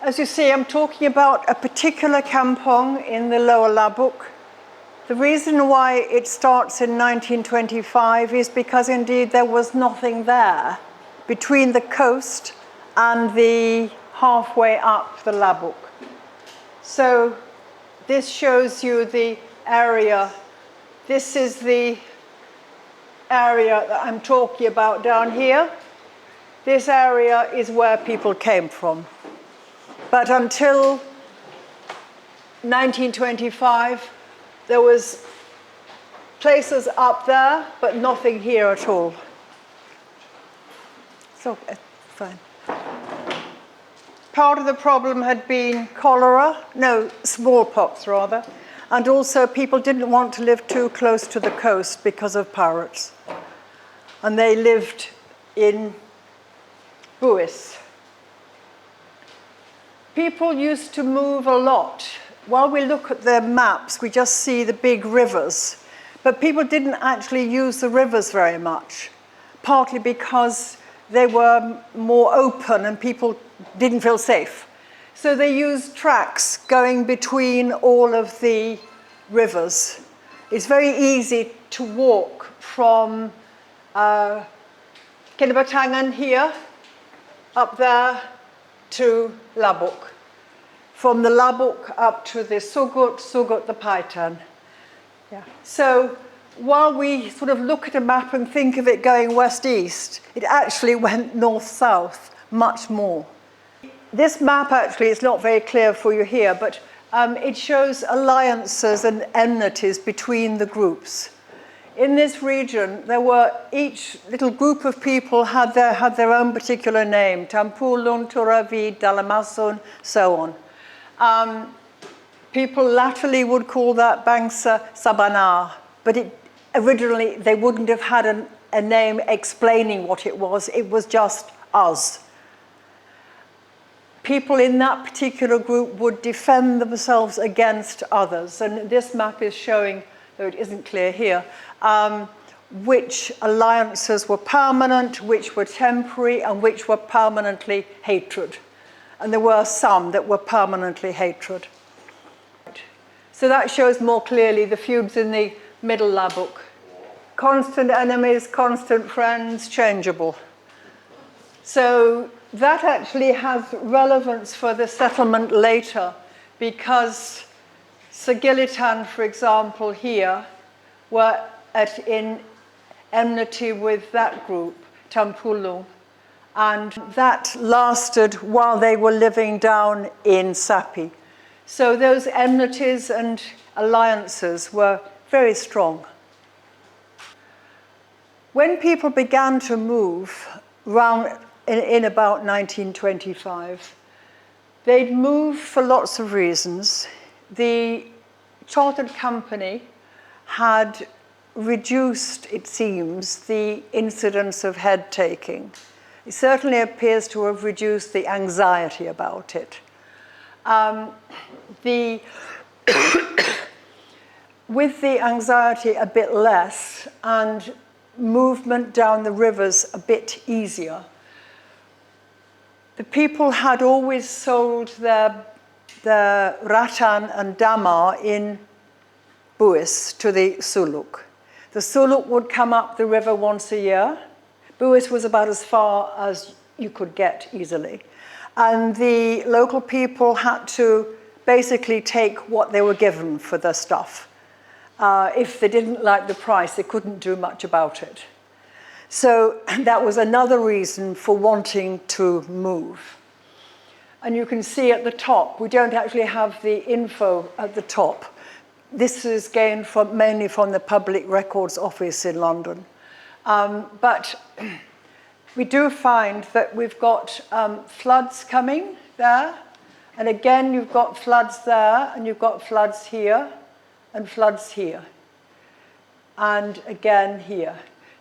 As you see, I'm talking about a particular kampung in the lower Labuk. The reason why it starts in 1925 is because indeed there was nothing there between the coast and the halfway up the Labuk. So this shows you the area. This is the area that I'm talking about down here. This area is where people came from. But until 1925, there was places up there, but nothing here at all. So, fine. Part of the problem had been smallpox rather, and also people didn't want to live too close to the coast because of pirates. And they lived in buoys. People used to move a lot. While we look at the maps, we just see the big rivers. But people didn't actually use the rivers very much, partly because they were more open and people didn't feel safe. So they used tracks going between all of the rivers. It's very easy to walk from Kinabatangan here, up there, to Labuk. From the Labuk up to the Sugut the Paitan. Yeah. So while we sort of look at a map and think of it going west-east, it actually went north-south much more. This map actually is not very clear for you here, but it shows alliances and enmities between the groups. In this region, each little group of people had their own particular name, Tampulun, Turavi, Dalamasun, so on. People latterly would call that Bangsa Sabana, but originally they wouldn't have had a name explaining what it was just us. People in that particular group would defend themselves against others, and this map is showing, though it isn't clear here, which alliances were permanent, which were temporary, and which were permanently hatred. And there were some that were permanently hatred. So that shows more clearly the feuds in the middle Labuk. Constant enemies, constant friends, changeable. So that actually has relevance for the settlement later, because Sagilitan, for example, here, were in enmity with that group, Tampulung, and that lasted while they were living down in Sapi. So those enmities and alliances were very strong. When people began to move around in about 1925, they'd move for lots of reasons. The chartered company had reduced, it seems, the incidence of head-taking. It certainly appears to have reduced the anxiety about it. With the anxiety a bit less and movement down the rivers a bit easier, the people had always sold their rattan and damar in buoys to the suluk. The suluk would come up the river once a year. Buoys was about as far as you could get easily. And the local people had to basically take what they were given for their stuff. If they didn't like the price, they couldn't do much about it. So that was another reason for wanting to move. And you can see at the top, we don't actually have the info at the top. This is gained mainly from the Public Records Office in London. But we do find that we've got floods coming there. And again, you've got floods there, and you've got floods here, and floods here. And again here.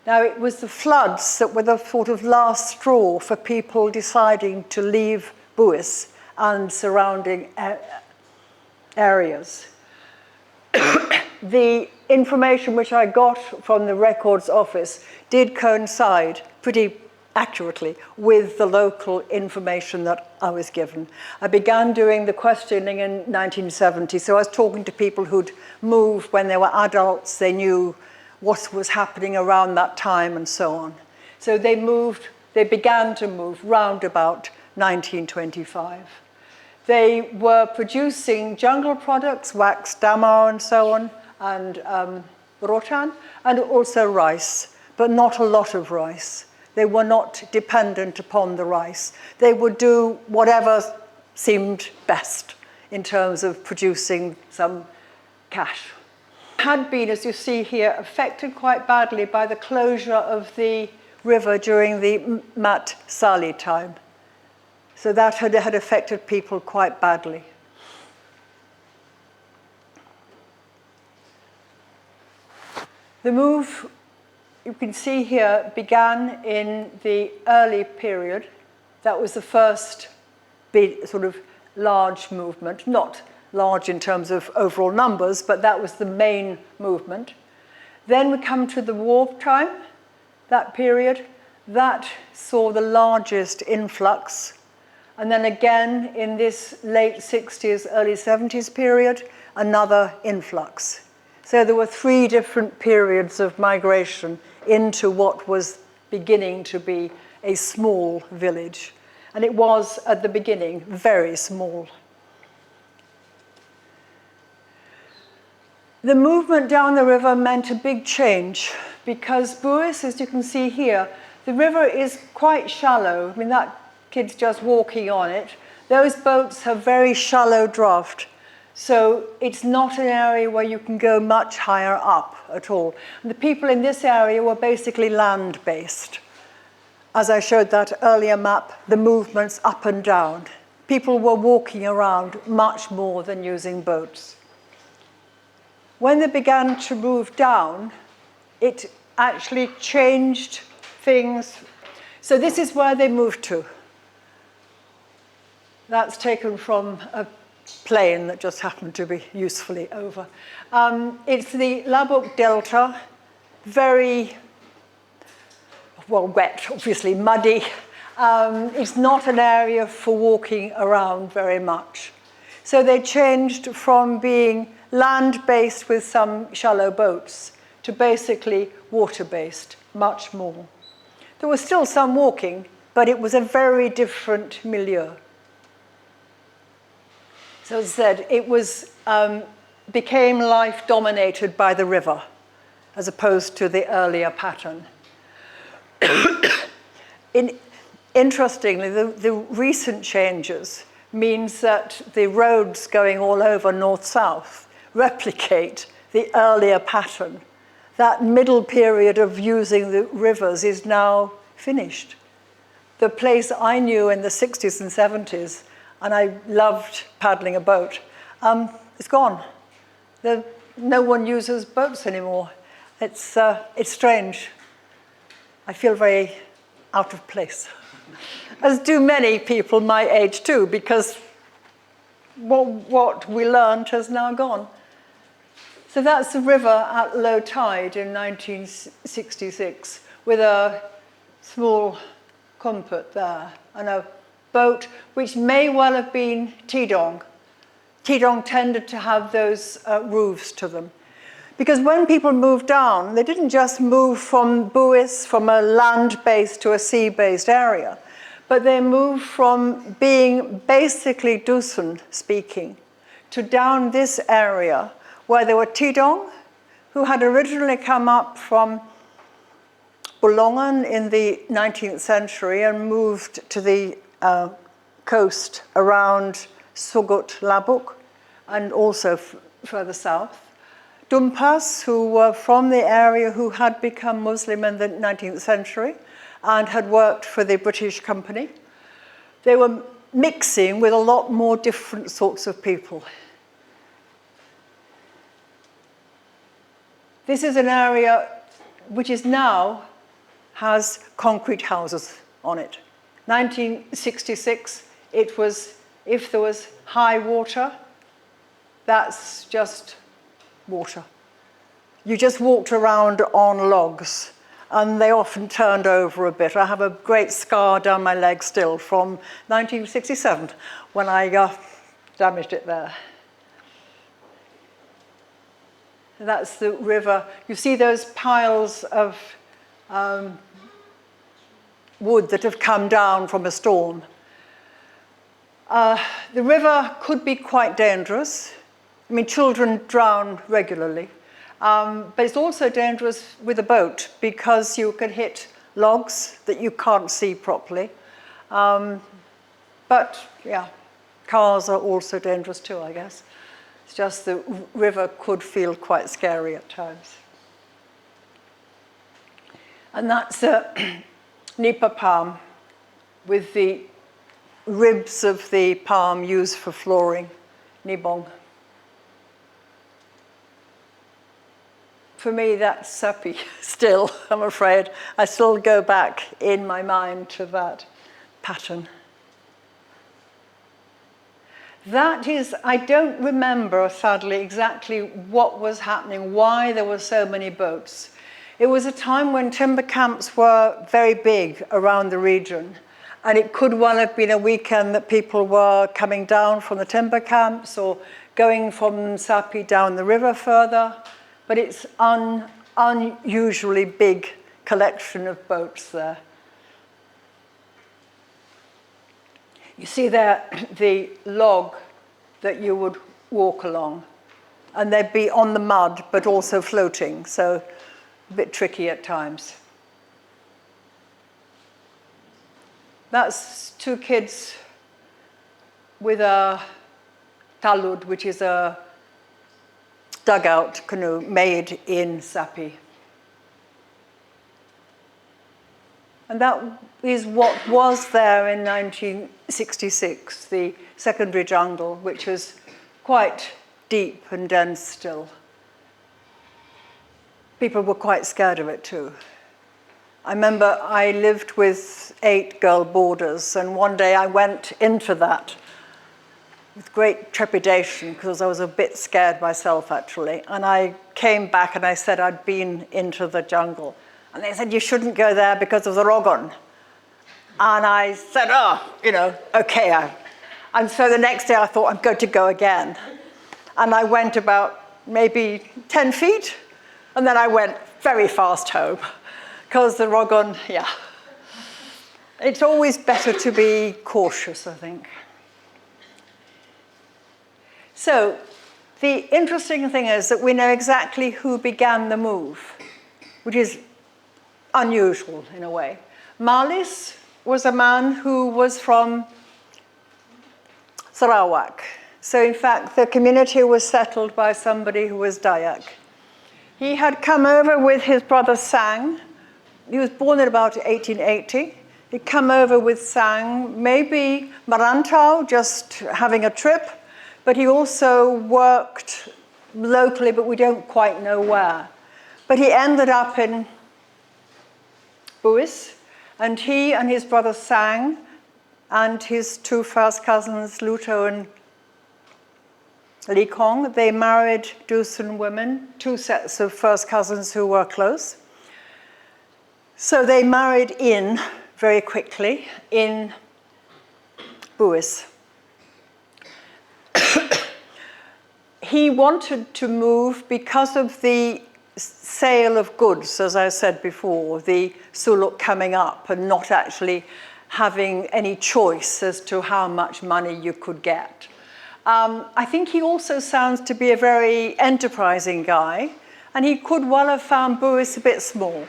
Now, it was the floods that were the sort of last straw for people deciding to leave Buis and surrounding areas. The information which I got from the Records Office did coincide pretty accurately with the local information that I was given. I began doing the questioning in 1970, so I was talking to people who'd moved when they were adults, they knew what was happening around that time and so on. So they began to move round about 1925. They were producing jungle products, wax, damar and so on, and rotan, and also rice, but not a lot of rice. They were not dependent upon the rice. They would do whatever seemed best in terms of producing some cash. Had been, as you see here, affected quite badly by the closure of the river during the Mat Sali time. So that had affected people quite badly. The move, you can see here, began in the early period. That was the first big, sort of large movement, not large in terms of overall numbers, but that was the main movement. Then we come to the war time, that period. That saw the largest influx. And then again, in this late 60s, early 70s period, another influx. So there were 3 different periods of migration into what was beginning to be a small village. And it was, at the beginning, very small. The movement down the river meant a big change because Buis, as you can see here, the river is quite shallow. I mean, that kid's just walking on it. Those boats have very shallow draft. So it's not an area where you can go much higher up at all. And the people in this area were basically land-based. As I showed that earlier map, the movements up and down. People were walking around much more than using boats. When they began to move down, it actually changed things. So this is where they moved to. That's taken from a plane that just happened to be usefully over. It's the Labuk Delta, very, well, wet, obviously, muddy. It's not an area for walking around very much. So they changed from being land-based with some shallow boats to basically water-based, much more. There was still some walking, but it was a very different milieu. So as I said, it was, became life dominated by the river, as opposed to the earlier pattern. Interestingly, the recent changes means that the roads going all over north-south replicate the earlier pattern. That middle period of using the rivers is now finished. The place I knew in the 60s and 70s, and I loved paddling a boat, it's gone. No one uses boats anymore. It's strange. I feel very out of place, as do many people my age too, because what we learned has now gone. So that's the river at low tide in 1966, with a small komput there, and a boat which may well have been Tidong. Tidong tended to have those roofs to them. Because when people moved down, they didn't just move from Buis, from a land-based to a sea-based area, but they moved from being basically Dusun speaking to down this area where there were Tidong, who had originally come up from Bolongan in the 19th century and moved to the coast around Sugut, Labuk, and also further south. Dumpas, who were from the area, who had become Muslim in the 19th century and had worked for the British company. They were mixing with a lot more different sorts of people. This is an area which is now has concrete houses on it. 1966, it was, if there was high water, that's just water. You just walked around on logs. and they often turned over a bit. I have a great scar down my leg still from 1967 when I damaged it there. That's the river. You see those piles of wood that have come down from a storm. The river could be quite dangerous. I mean, children drown regularly. But it's also dangerous with a boat because you can hit logs that you can't see properly. But yeah, cars are also dangerous too, I guess. It's just the river could feel quite scary at times. And that's a nipa palm with the ribs of the palm used for flooring, nibong. For me, that's sapi still, I'm afraid. I still go back in my mind to that pattern. That is, I don't remember, sadly, exactly what was happening, why there were so many boats. It was a time when timber camps were very big around the region, and it could well have been a weekend that people were coming down from the timber camps or going from Sapi down the river further, but it's unusually big collection of boats there. You see there the log that you would walk along, and they'd be on the mud, but also floating, so a bit tricky at times. That's two kids with a talud, which is a dugout canoe made in Sapi. And that is what was there in 1966, the secondary jungle, which was quite deep and dense still. People were quite scared of it too. I remember I lived with 8 girl boarders, and one day I went into that with great trepidation because I was a bit scared myself actually. And I came back and I said I'd been into the jungle. And they said, you shouldn't go there because of the rogon. And I said, okay. And so the next day I thought, I'm going to go again. And I went about maybe 10 feet, and then I went very fast home. Because the rogon, yeah. It's always better to be cautious, I think. So the interesting thing is that we know exactly who began the move, which is unusual in a way. Malis was a man who was from Sarawak. So in fact, the community was settled by somebody who was Dayak. He had come over with his brother Sang. He was born in about 1880. He'd come over with Sang, maybe Marantau, just having a trip, but he also worked locally, but we don't quite know where. But he ended up in Buis, and he and his brother Sang and his 2 first cousins, Luto and Li Kong, they married Dusun women, 2 sets of first cousins who were close. So they married in very quickly in Buis. He wanted to move because of the sale of goods, as I said before, the suluk coming up and not actually having any choice as to how much money you could get. I think he also sounds to be a very enterprising guy, and he could well have found Buis a bit small.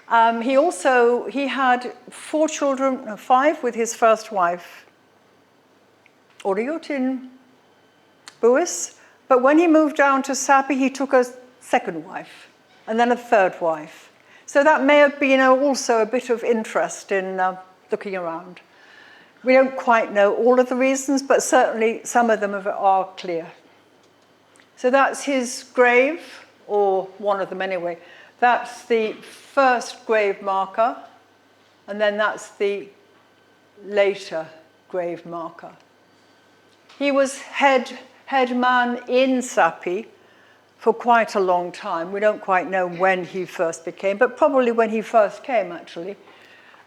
He had 4 children, 5 with his first wife, Oriut in Buis, but when he moved down to Sapi, he took a second wife, and then a third wife. So that may have been also a bit of interest in looking around. We don't quite know all of the reasons, but certainly some of them are clear. So that's his grave, or one of them anyway. That's the first grave marker, and then that's the later grave marker. He was head man in Sapi, for quite a long time. We don't quite know when he first became, but probably when he first came, actually.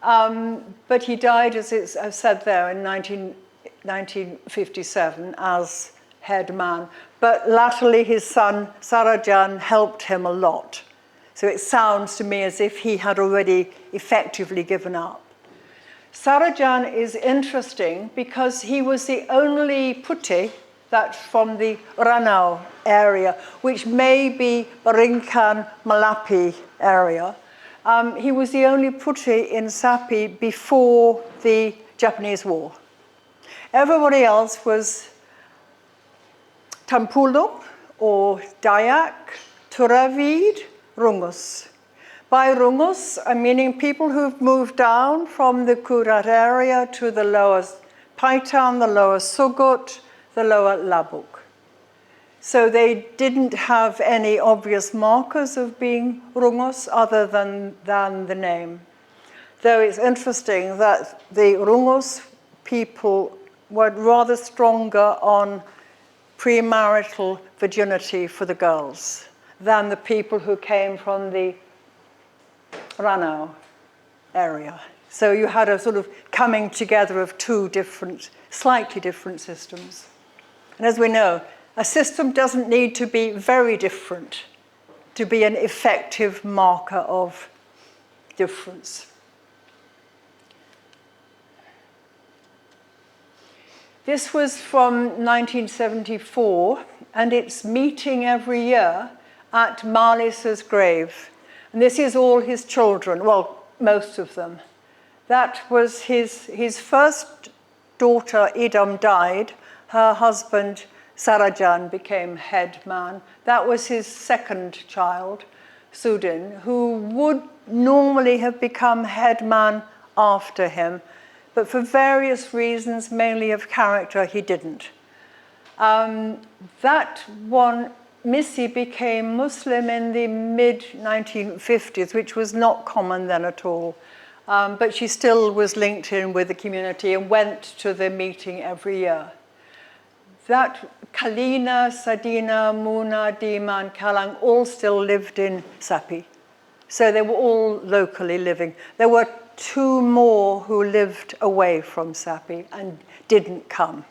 But he died, as I've said there, in 1957 as head man. But latterly, his son, Sarajan, helped him a lot. So it sounds to me as if he had already effectively given up. Sarajan is interesting because he was the only putti that's from the Ranau area, which may be Baringkan Malapi area. He was the only putti in Sapi before the Japanese War. Everybody else was Tampulung or Dayak, Turavid, Rungus. By Rungus, I'm meaning people who've moved down from the Kurat area to the lower Paitan, the lower Sugut, the lower Labuk. So they didn't have any obvious markers of being Rungus other than the name. Though it's interesting that the Rungus people were rather stronger on premarital virginity for the girls than the people who came from the Ranau area. So you had a sort of coming together of two different, slightly different systems. And as we know, a system doesn't need to be very different to be an effective marker of difference. This was from 1974, and it's meeting every year at Marlis's grave. And this is all his children, well, most of them. That was his first daughter, Idam, died. Her husband, Sarajan, became head man. That was his second child, Sudin, who would normally have become head man after him. But for various reasons, mainly of character, he didn't. That one, Missy, became Muslim in the mid-1950s, which was not common then at all. But she still was linked in with the community and went to the meeting every year. That Kalina, Sadina, Muna, Dima, and Kalang all still lived in Sapi. So they were all locally living. There were two more who lived away from Sapi and didn't come.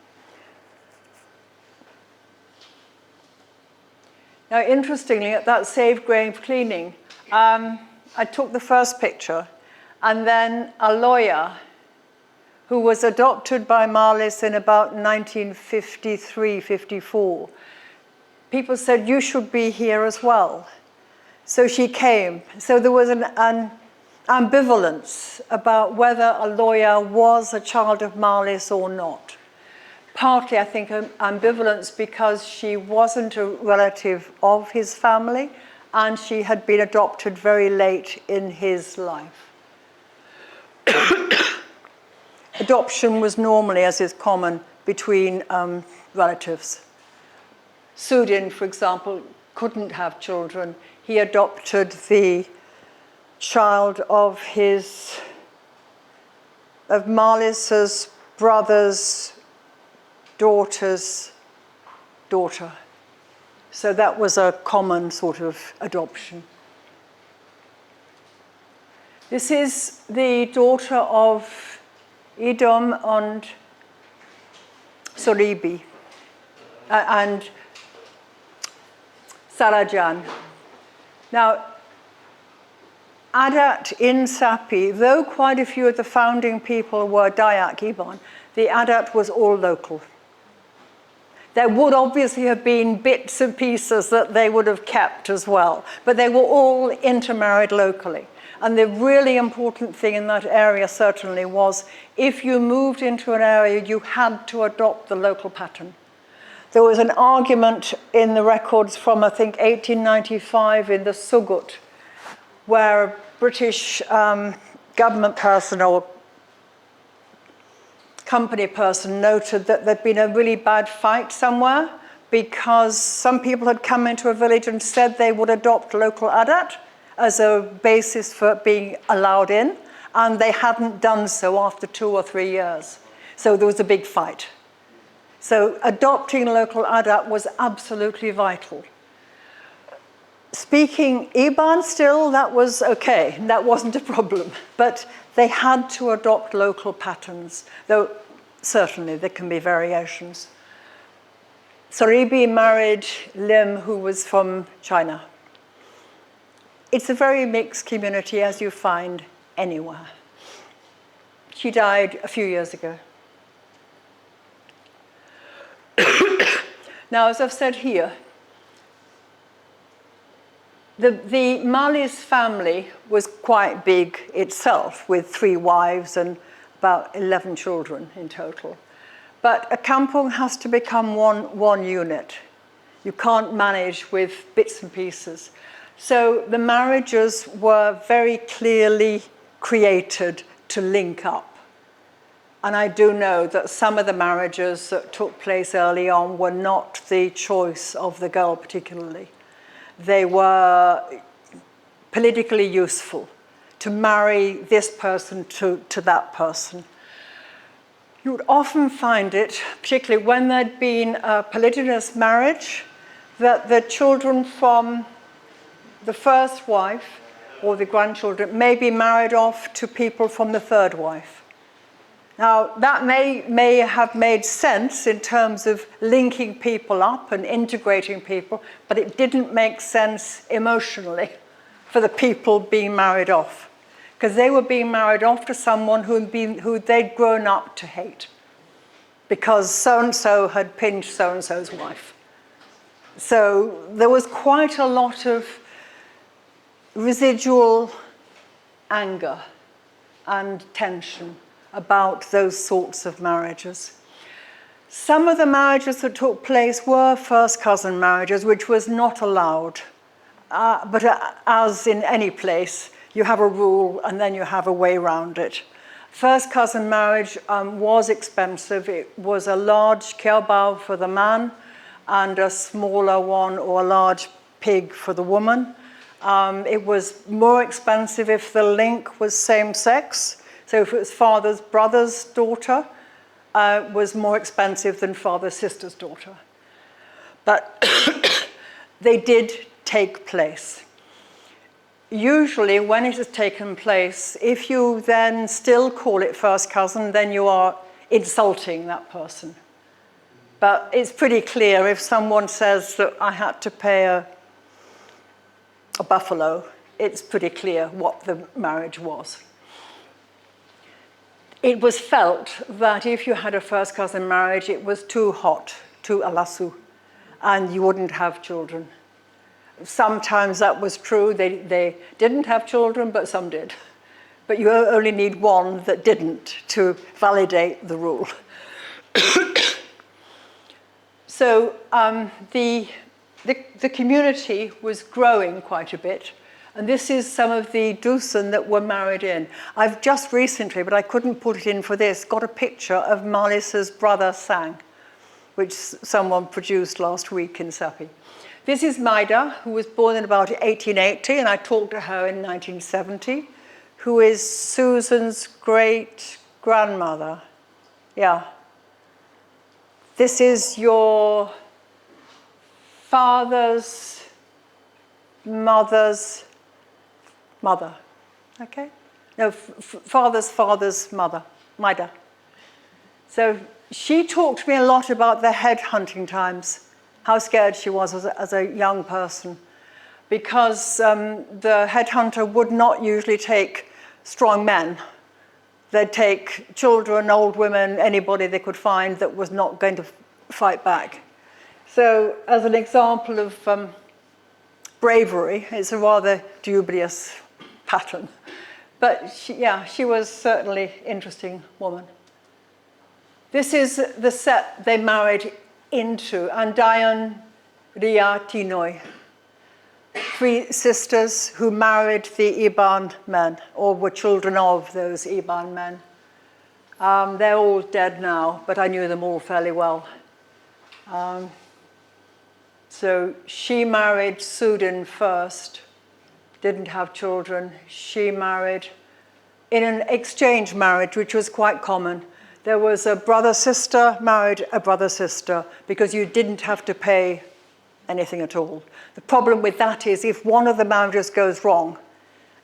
Now, interestingly, at that Save Grave cleaning, I took the first picture, and then a lawyer who was adopted by Marlis in about 1953, 54. People said, you should be here as well. So she came. So there was an ambivalence about whether a lawyer was a child of Marlis or not. Partly, I think, ambivalence because she wasn't a relative of his family and she had been adopted very late in his life. Adoption was normally, as is common, between relatives. Sudin, for example, couldn't have children. He adopted the child of Marlis's brother's daughter's daughter. So that was a common sort of adoption. This is the daughter of Idom and Soribi and Sarajan. Now, Adat in Sapi, though quite a few of the founding people were Dayak Iban, the Adat was all local. There would obviously have been bits and pieces that they would have kept as well, but they were all intermarried locally. And the really important thing in that area certainly was if you moved into an area, you had to adopt the local pattern. There was an argument in the records from, I think, 1895 in the Sugut, where a British government person or company person noted that there'd been a really bad fight somewhere because some people had come into a village and said they would adopt local Adat as a basis for being allowed in, and they hadn't done so after 2 or 3 years. So there was a big fight. So adopting local Adat was absolutely vital. Speaking Iban still, that was okay, that wasn't a problem. But they had to adopt local patterns, though certainly there can be variations. Soribi married Lim, who was from China. It's a very mixed community, as you find anywhere. She died a few years ago. Now, as I've said here, the Mali's family was quite big itself, with 3 wives and about 11 children in total. But a kampung has to become one unit. You can't manage with bits and pieces. So the marriages were very clearly created to link up. And I do know that some of the marriages that took place early on were not the choice of the girl particularly. They were politically useful to marry this person to that person. You would often find it, particularly when there'd been a polygamous marriage, that the children from the first wife or the grandchildren may be married off to people from the third wife. Now, that may have made sense in terms of linking people up and integrating people, but it didn't make sense emotionally for the people being married off, because they were being married off to someone who they'd grown up to hate, because so-and-so had pinched so-and-so's wife. So there was quite a lot of residual anger and tension about those sorts of marriages. Some of the marriages that took place were first cousin marriages, which was not allowed. But as in any place, you have a rule and then you have a way around it. First cousin marriage was expensive. It was a large kerbao for the man and a smaller one or a large pig for the woman. It was more expensive if the link was same sex. So if it was father's brother's daughter, was more expensive than father's sister's daughter. But they did take place. Usually when it has taken place, if you then still call it first cousin, then you are insulting that person. But it's pretty clear if someone says that I had to pay a buffalo, it's pretty clear what the marriage was. It was felt that if you had a first cousin marriage, it was too hot, too alasu, and you wouldn't have children. Sometimes that was true. They didn't have children, but some did. But you only need one that didn't to validate the rule. So the community was growing quite a bit. And this is some of the dusun that were married in. I've just recently, but I couldn't put it in for this, got a picture of Malis's brother Sang, which someone produced last week in Sapi. This is Maida, who was born in about 1880, and I talked to her in 1970, who is Susan's great-grandmother. Yeah. This is your father's mother's mother, okay? No, father's mother, Maida. So she talked to me a lot about the headhunting times, how scared she was as a young person, because the headhunter would not usually take strong men. They'd take children, old women, anybody they could find that was not going to fight back. So as an example of bravery, it's a rather dubious pattern. But she was certainly an interesting woman. This is the set they married into, Andayan Ria Tinoi, 3 sisters who married the Iban men, or were children of those Iban men. They're all dead now, but I knew them all fairly well. So she married Sudin first, didn't have children. She married in an exchange marriage, which was quite common. There was a brother-sister married a brother-sister because you didn't have to pay anything at all. The problem with that is if one of the marriages goes wrong,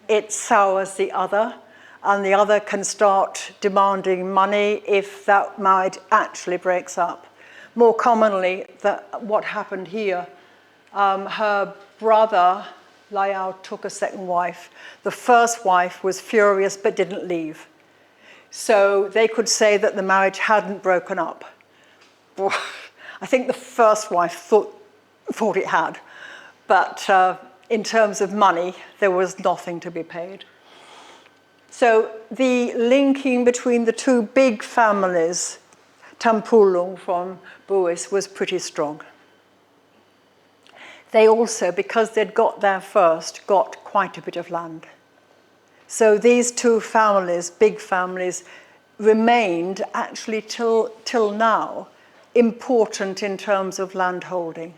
it sours the other, and the other can start demanding money if that marriage actually breaks up. More commonly, what happened here, her brother, Liao, took a second wife. The first wife was furious but didn't leave. So they could say that the marriage hadn't broken up. I think the first wife thought it had, but in terms of money, there was nothing to be paid. So the linking between the two big families, Tampulung from Buis, was pretty strong. They also, because they'd got there first, got quite a bit of land. So these two families, big families, remained actually till now important in terms of land holding.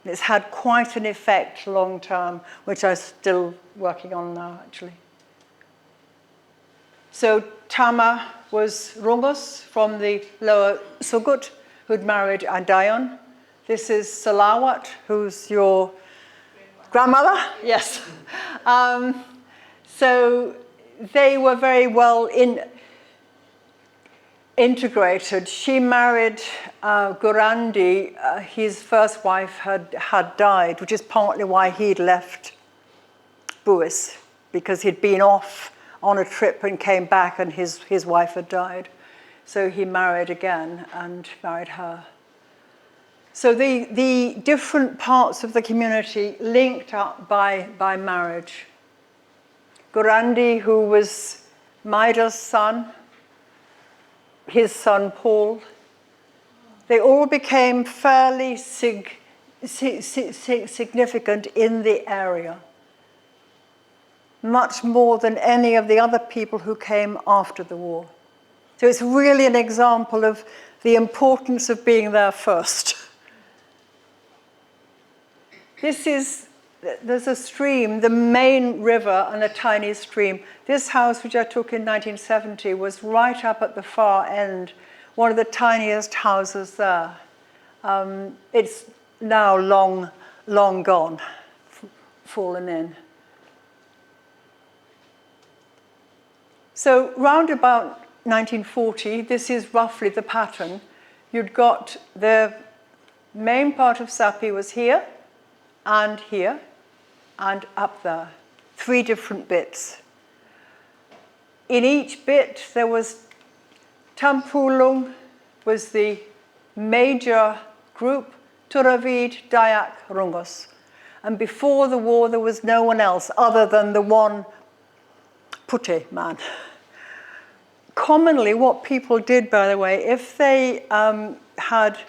It's had quite an effect long term, which I'm still working on now, actually. So Tama was Rungus from the Lower Sugut, who'd married Adayon. This is Salawat, who's your grandmother? Yes. So they were very well integrated. She married Gurandi. His first wife had died, which is partly why he'd left Buis, because he'd been off on a trip and came back and his wife had died. So he married again and married her. So the different parts of the community linked up by marriage. Gurandi, who was Maida's son, his son Paul, they all became fairly significant in the area, much more than any of the other people who came after the war. So it's really an example of the importance of being there first. There's a stream, the main river and a tiny stream. This house, which I took in 1970, was right up at the far end, one of the tiniest houses there. It's now long gone, fallen in. So round about 1940, this is roughly the pattern. You'd got the main part of Sapi was here, and here, and up there. 3 different bits. In each bit, there was Tampulung was the major group, Turavid, Dayak, Rungus. And before the war, there was no one else other than the one Pute man. Commonly, what people did, by the way, if they had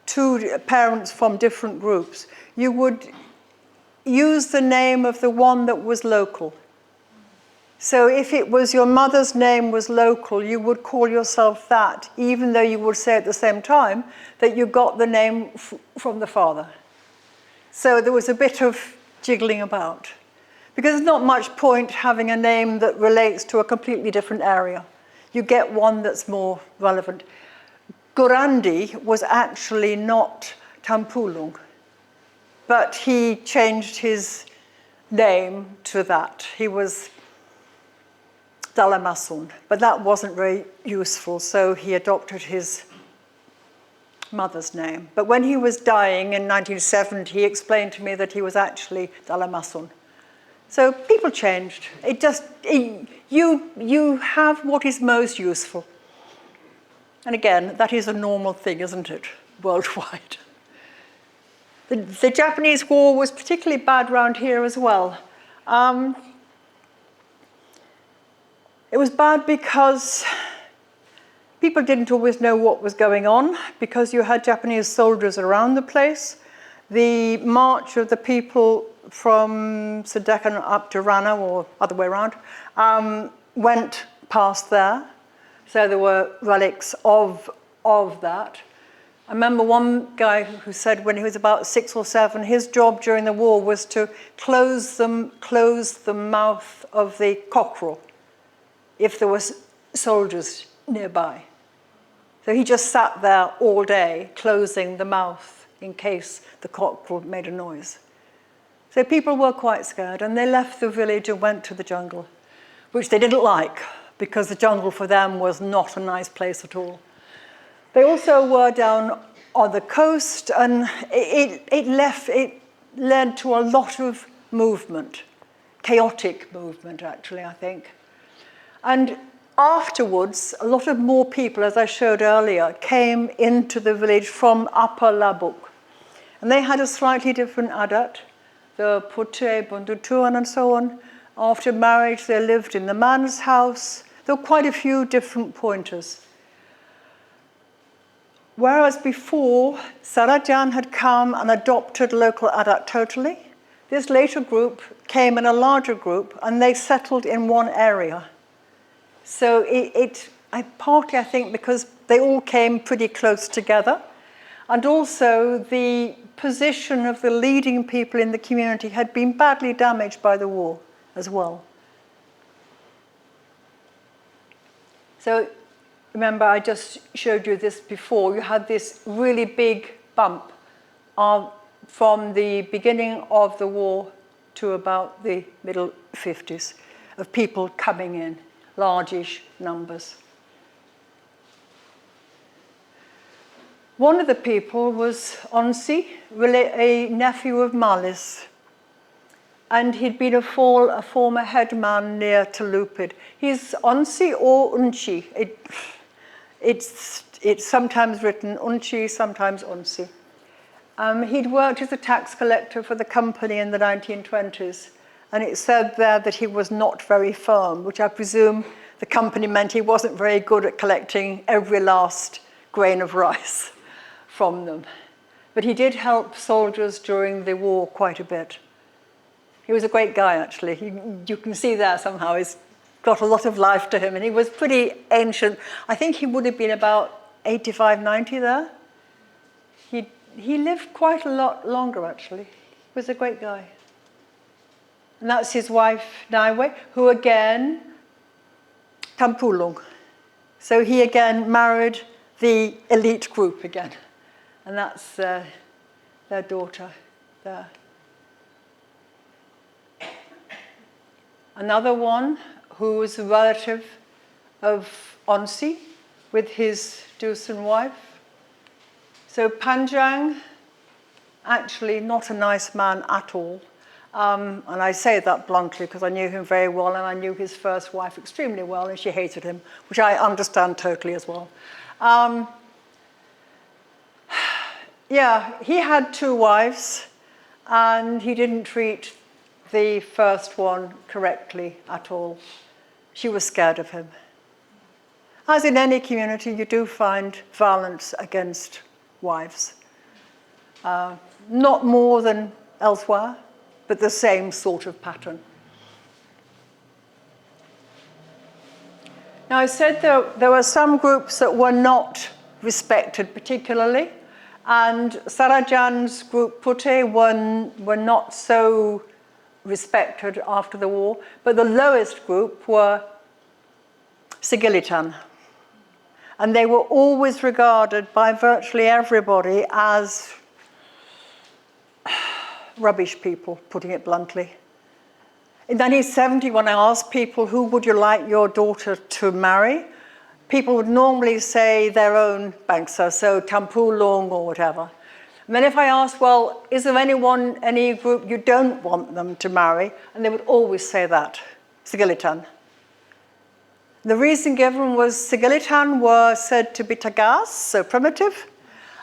2 parents from different groups, you would use the name of the one that was local. So if it was your mother's name was local, you would call yourself that, even though you would say at the same time that you got the name from the father. So there was a bit of jiggling about. Because there's not much point having a name that relates to a completely different area. You get one that's more relevant. Gurandi was actually not Tampulung, but he changed his name to that. He was Dalamasun, but that wasn't very useful, so he adopted his mother's name. But when he was dying in 1970, he explained to me that he was actually Dalamasun. So people changed. You have what is most useful. And again, that is a normal thing, isn't it, worldwide? The Japanese War was particularly bad around here as well. It was bad because people didn't always know what was going on, because you had Japanese soldiers around the place. The march of the people from Sudekan up to Rana, or other way around, went past there. So there were relics of that. I remember one guy who said when he was about 6 or 7, his job during the war was to close the mouth of the cockerel if there was soldiers nearby. So he just sat there all day, closing the mouth in case the cockerel made a noise. So people were quite scared, and they left the village and went to the jungle, which they didn't like, because the jungle for them was not a nice place at all. They also were down on the coast, and it led to a lot of movement, chaotic movement, actually, I think. And afterwards, a lot of more people, as I showed earlier, came into the village from Upper Labuk. And they had a slightly different adat, the Puteh, Bundutuan, and so on. After marriage, they lived in the man's house. There were quite a few different pointers. Whereas before, Sarajan had come and adopted local adat totally, this later group came in a larger group, and they settled in one area. So partly, I think, because they all came pretty close together, and also the position of the leading people in the community had been badly damaged by the war as well. So remember, I just showed you this before. You had this really big bump from the beginning of the war to about the middle 50s of people coming in, largish numbers. One of the people was Onsi, a nephew of Malis, and he'd been a former headman near Telupid. He's Onsi or Unchi. It's sometimes written Unchi, sometimes Onsi. He'd worked as a tax collector for the company in the 1920s, and it said there that he was not very firm, which I presume the company meant he wasn't very good at collecting every last grain of rice from them. But he did help soldiers during the war quite a bit. He was a great guy, actually. You can see there somehow he's got a lot of life to him, and he was pretty ancient. I think he would have been about 85, 90 there. He lived quite a lot longer, actually. He was a great guy. And that's his wife, Naiwe, who again, Tampulung. So he again married the elite group again. And that's their daughter there. Another one who was a relative of Onsi with his Dusun wife. So Panjang, actually not a nice man at all. And I say that bluntly because I knew him very well, and I knew his first wife extremely well, and she hated him, which I understand totally as well. Yeah, he had 2 wives, and he didn't treat the first one correctly at all. She was scared of him. As in any community, you do find violence against wives. Not more than elsewhere, but the same sort of pattern. Now, I said there were some groups that were not respected particularly, and Sarajan's group Puteh were not so respected after the war, but the lowest group were Sigilitan. And they were always regarded by virtually everybody as rubbish people, putting it bluntly. In 1970, when I asked people, who would you like your daughter to marry? People would normally say their own bangsa, so Tampulung or whatever. And then if I asked, well, is there any group you don't want them to marry? And they would always say that, Sigilitan. The reason given was Sigilitan were said to be tagas, so primitive,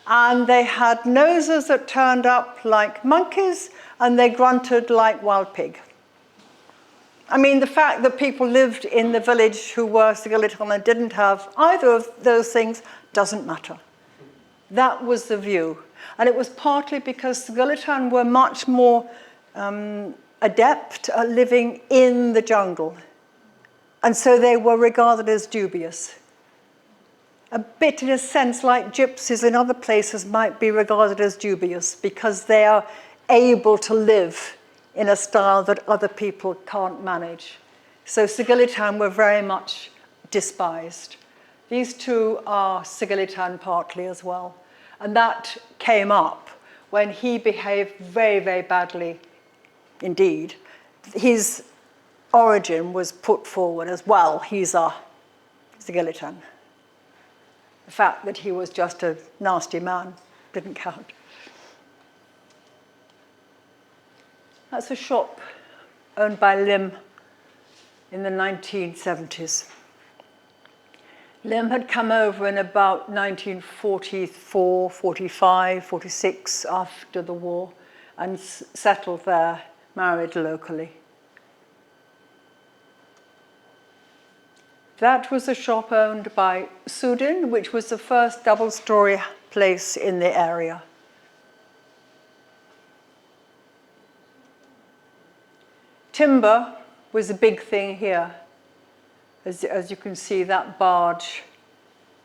and they had noses that turned up like monkeys, and they grunted like wild pig. I mean, the fact that people lived in the village who were Sigilitan and didn't have either of those things doesn't matter. That was the view. And it was partly because Sigilitan were much more adept at living in the jungle. And so they were regarded as dubious. A bit in a sense like gypsies in other places might be regarded as dubious because they are able to live in a style that other people can't manage. So Sigilitan were very much despised. These two are Sigilitan partly as well. And that came up when he behaved very, very badly indeed. His origin was put forward as, well, he's a Gillitan. The fact that he was just a nasty man didn't count. That's a shop owned by Lim in the 1970s. Lim had come over in about 1944, 45, 46 after the war and settled there, married locally. That was a shop owned by Sudin, which was the first double-story place in the area. Timber was a big thing here. As you can see, that barge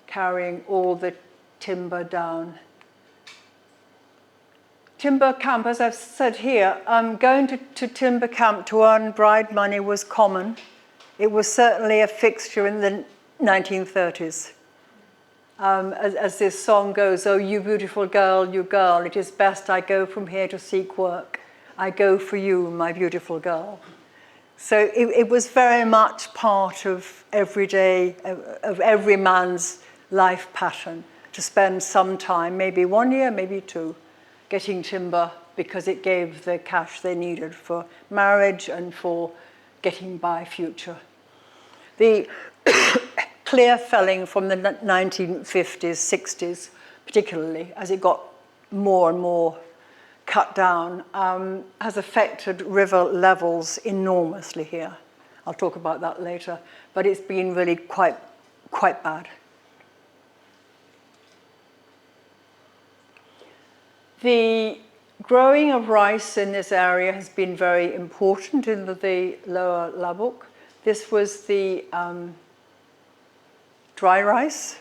carrying all the timber down. Timber camp, as I've said here, going to timber camp to earn bride money was common. It was certainly a fixture in the 1930s. As this song goes, "Oh, you beautiful girl, you girl, it is best I go from here to seek work. I go for you, my beautiful girl." So it was very much part of everyday, of every man's life pattern, to spend some time, maybe 1 year, maybe 2, getting timber because it gave the cash they needed for marriage and for getting by future. The clear felling from the 1950s, 60s, particularly, as it got more and more cut down, has affected river levels enormously here. I'll talk about that later, but it's been really quite bad. The growing of rice in this area has been very important in the lower Labuk. This was the dry rice,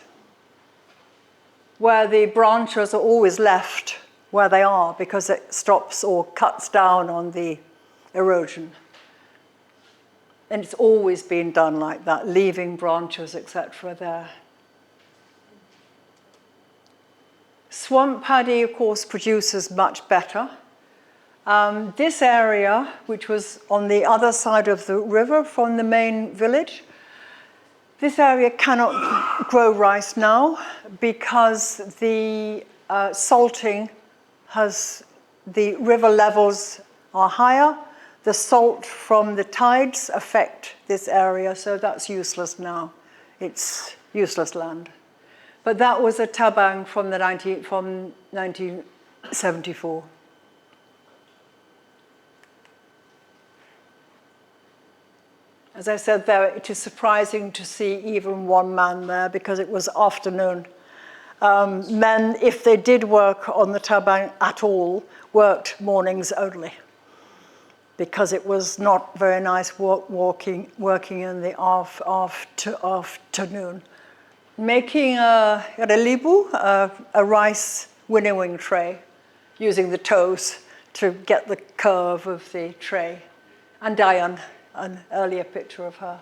where the branches are always left where they are because it stops or cuts down on the erosion. And it's always been done like that, leaving branches, etc. there. Swamp paddy, of course, produces much better. This area, which was on the other side of the river from the main village, this area cannot grow rice now because the salting the river levels are higher. The salt from the tides affect this area, so that's useless now. It's useless land. But that was a tabang from 1974. As I said there, it is surprising to see even one man there because it was afternoon. Men, if they did work on the tabang at all, worked mornings only because it was not very nice working in the afternoon. Making a relibu, a rice winnowing tray, using the toes to get the curve of the tray. And Diane, an earlier picture of her.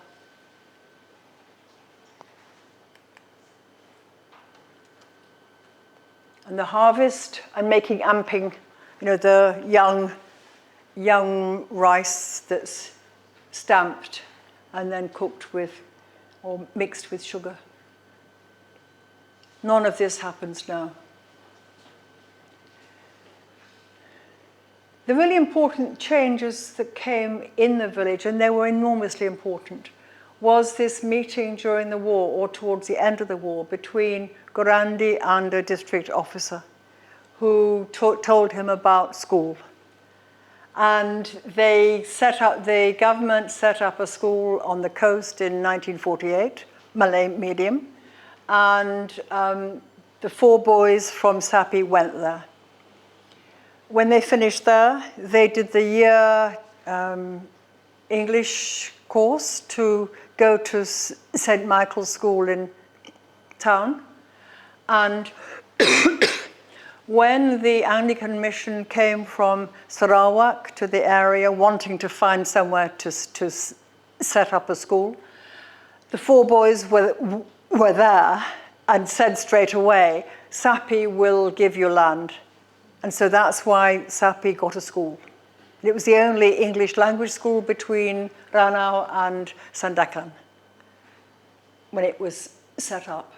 And the harvest, and making amping, the young rice that's stamped and then cooked with, or mixed with sugar. None of this happens now. The really important changes that came in the village, and they were enormously important, was this meeting during the war, or towards the end of the war, between Gorandi and a district officer who told him about school. And the government set up a school on the coast in 1948, Malay medium, and the 4 boys from Sapi went there. When they finished there, they did the year English course to go to St. Michael's School in town. And when the Anglican mission came from Sarawak to the area, wanting to find somewhere to set up a school, the 4 boys were there and said straight away, "Sapi will give you land. And so that's why Sapi got a school. And it was the only English language school between Ranau and Sandakan when it was set up.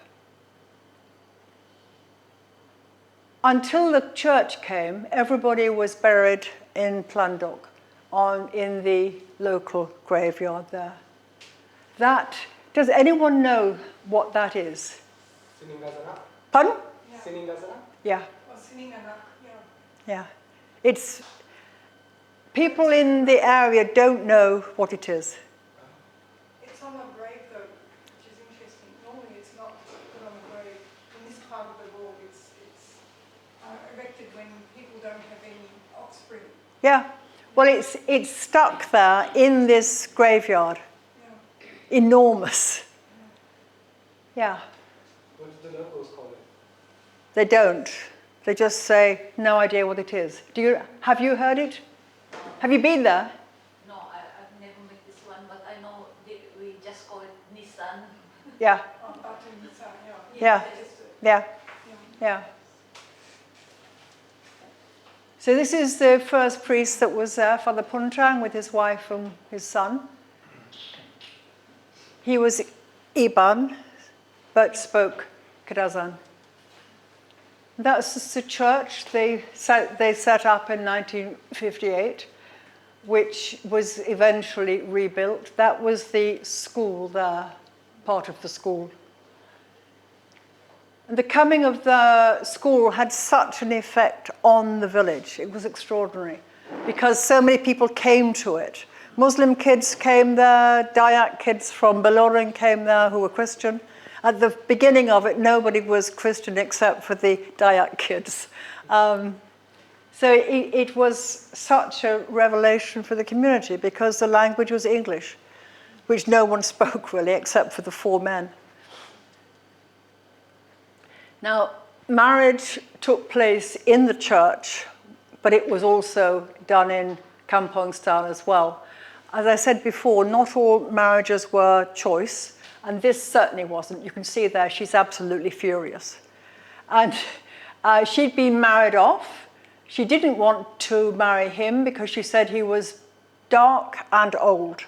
Until the church came, everybody was buried in Plandok, in the local graveyard there. Does anyone know what that is? Pardon? Yeah. Yeah. It's, people in the area don't know what it is. It's on a grave though, which is interesting. Normally it's not put on a grave. In this part of the world it's erected when people don't have any offspring. Yeah. Well, it's stuck there in this graveyard. Yeah. Enormous. Yeah. What do the locals call it? They don't. They just say, no idea what it is. Have you heard it? Have you been there? No, I've never met this one, but I know we just call it Nissan. Yeah. Yeah. Yeah. Yeah. So this is the first priest that was there, Father Puntang, with his wife and his son. He was Iban, but spoke Kadazan. That's the church they set up in 1958, which was eventually rebuilt. That was the school there, part of the school. And the coming of the school had such an effect on the village. It was extraordinary because so many people came to it. Muslim kids came there, Dayak kids from Beloreng came there who were Christian. At the beginning of it, nobody was Christian except for the Dayak kids. So it was such a revelation for the community because the language was English, which no one spoke really except for the 4 men. Now, marriage took place in the church, but it was also done in Kampung style as well. As I said before, not all marriages were choice, and this certainly wasn't. You can see there, she's absolutely furious. And she'd been married off. She didn't want to marry him because she said he was dark and old.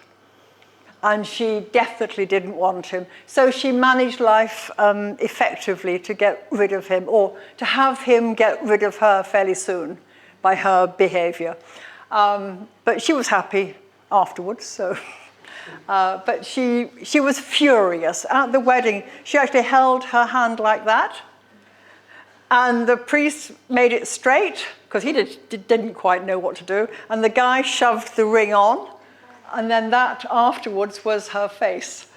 And she definitely didn't want him. So she managed life effectively to get rid of him, or to have him get rid of her fairly soon by her behavior. But she was happy afterwards, so. But she was furious. At the wedding, she actually held her hand like that. And the priest made it straight, because he didn't quite know what to do. And the guy shoved the ring on. And then that afterwards was her face.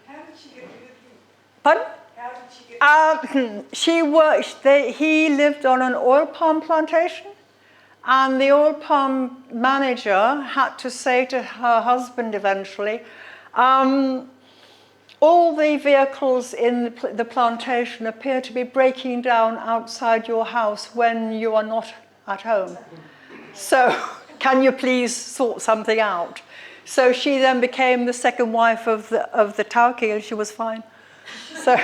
How did she get rid of him? Pardon? How did she get she worked, he lived on an oil palm plantation. And the oil palm manager had to say to her husband eventually, all the vehicles in the plantation appear to be breaking down outside your house when you are not at home. So can you please sort something out? So she then became the second wife of the Tauki, and she was fine. So,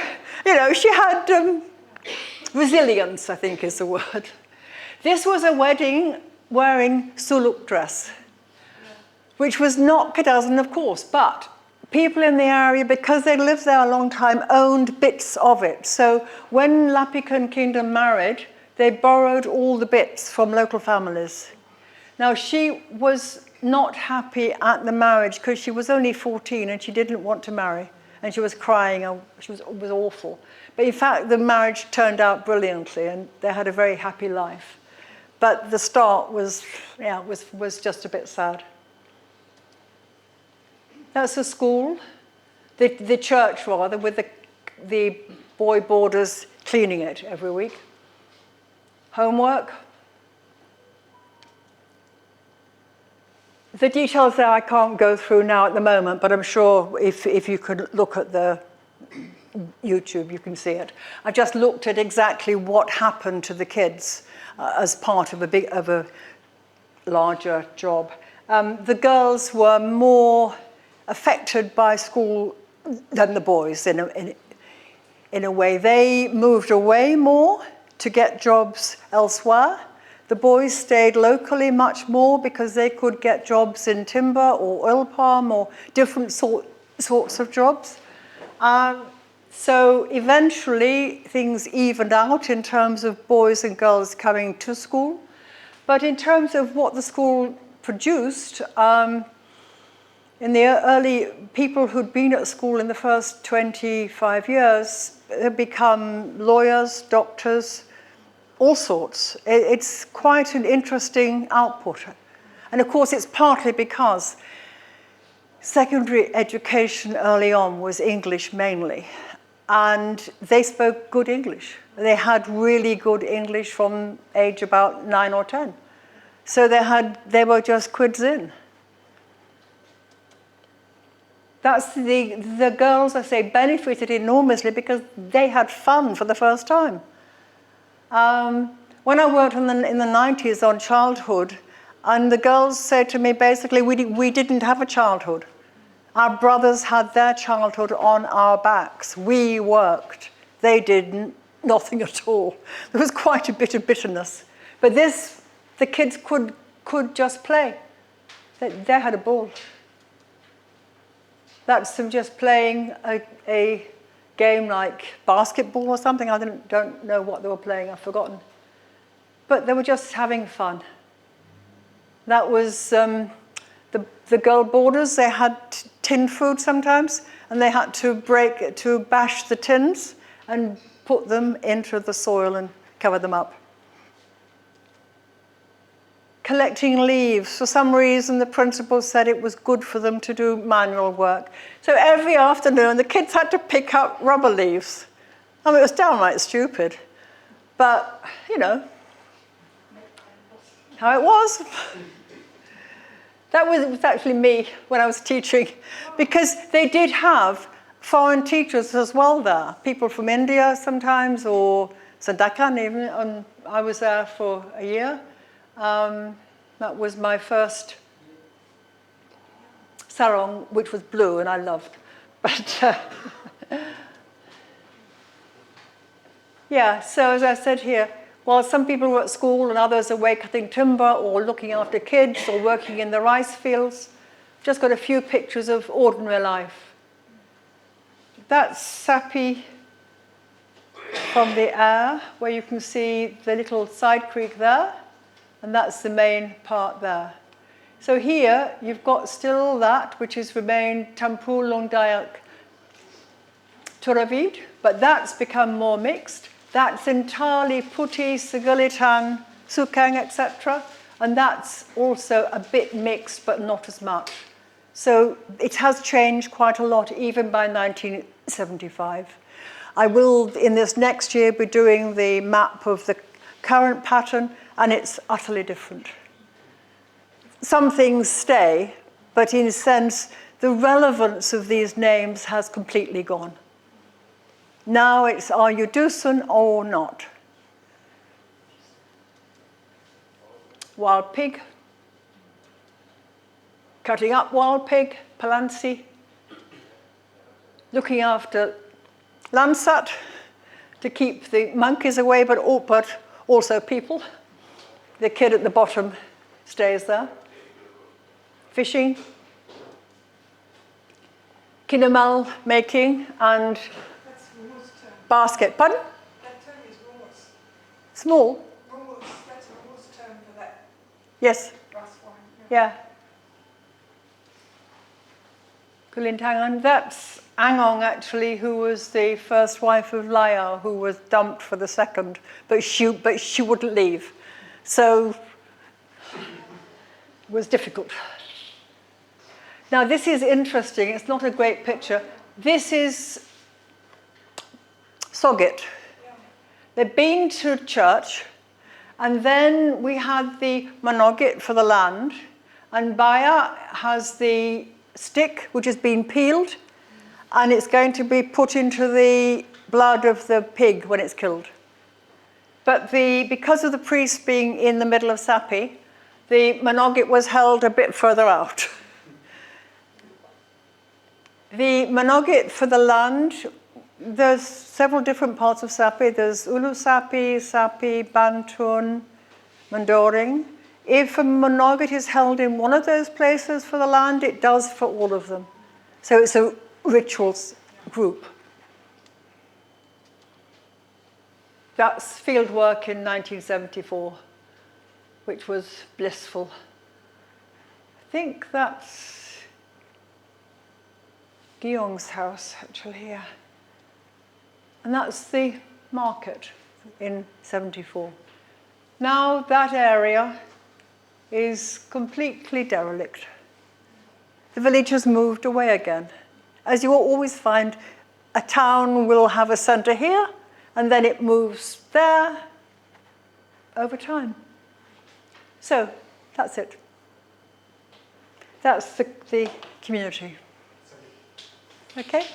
she had resilience, I think is the word. This was a wedding wearing suluk dress, which was not Kadazan, of course, but people in the area, because they lived there a long time, owned bits of it. So when Lapikan Kingdom married, they borrowed all the bits from local families. Now, she was not happy at the marriage because she was only 14 and she didn't want to marry. And she was crying, it was awful. But in fact, the marriage turned out brilliantly and they had a very happy life. But the start was just a bit sad. That's the school, the church rather, with the boy boarders cleaning it every week. Homework. The details there I can't go through now at the moment, but I'm sure if you could look at the YouTube, you can see it. I've just looked at exactly what happened to the kids as part of a larger job. The girls were more affected by school than the boys in a way. They moved away more to get jobs elsewhere. The boys stayed locally much more because they could get jobs in timber or oil palm or different sorts of jobs. So eventually things evened out in terms of boys and girls coming to school. But in terms of what the school produced, in the early people who'd been at school in the first 25 years had become lawyers, doctors, all sorts. It's quite an interesting output. And of course, it's partly because secondary education early on was English mainly. And they spoke good English. They had really good English from age about 9 or 10. So they were just quids in. That's the girls, I say, benefited enormously because they had fun for the first time. When I worked in the 90s on childhood, and the girls said to me, basically, we didn't have a childhood. Our brothers had their childhood on our backs. We worked. They didn't, nothing at all. There was quite a bit of bitterness. But the kids could just play. They had a ball. That's them just playing a game like basketball or something. I don't know what they were playing, I've forgotten. But they were just having fun. That was the girl boarders. They had tin food sometimes, and they had to bash the tins and put them into the soil and cover them up. Collecting leaves. For some reason, the principal said it was good for them to do manual work. So every afternoon, the kids had to pick up rubber leaves. I mean, it was downright stupid. But, you know, how it was. That was actually me when I was teaching, because they did have foreign teachers as well there. People from India sometimes, or Sandakan even, and I was there for a year. That was my first sarong, which was blue, and I loved. But yeah, so as I said here, while some people were at school and others away cutting timber or looking after kids or working in the rice fields, just got a few pictures of ordinary life. That's Sapi from the air, where you can see the little side creek there. And that's the main part there. So here, you've got still that, which has remained Tampul Long Dayak Turavid, but that's become more mixed. That's entirely Puti, Segalitan, Sukang, etc. And that's also a bit mixed, but not as much. So it has changed quite a lot, even by 1975. I will, in this next year, be doing the map of the current pattern, and it's utterly different. Some things stay, but in a sense, the relevance of these names has completely gone. Now it's, are you Dusun or not? Wild pig, cutting up wild pig, Palansi, looking after Lansat to keep the monkeys away, but also people. The kid at the bottom stays there. Fishing, kinamal making, and basket. Pardon? That term is rumus. Small? Rumus, that's a rumus term for that Yes. rice wine. Yeah. Kulintangan. That's Angong, actually, who was the first wife of Layao, who was dumped for the second, but she wouldn't leave. So it was difficult. Now, this is interesting. It's not a great picture. This is Sogit. They'd been to church, and then we had the manogit for the land, and Baya has the stick, which has been peeled, and it's going to be put into the blood of the pig when it's killed. But because of the priest being in the middle of Sapi, the manogit was held a bit further out. The manogit for the land there's several different parts of Sapi. There's Ulu Sapi, Sapi, Bantun, Mandoring. If a monogat is held in one of those places for the land, it does for all of them. So it's a rituals group. That's field work in 1974, which was blissful. I think that's Guillaume's house, actually, yeah. And that's the market in 74. Now that area is completely derelict. The village has moved away again. As you will always find, a town will have a centre here, and then it moves there over time. So that's it. That's the community. Okay?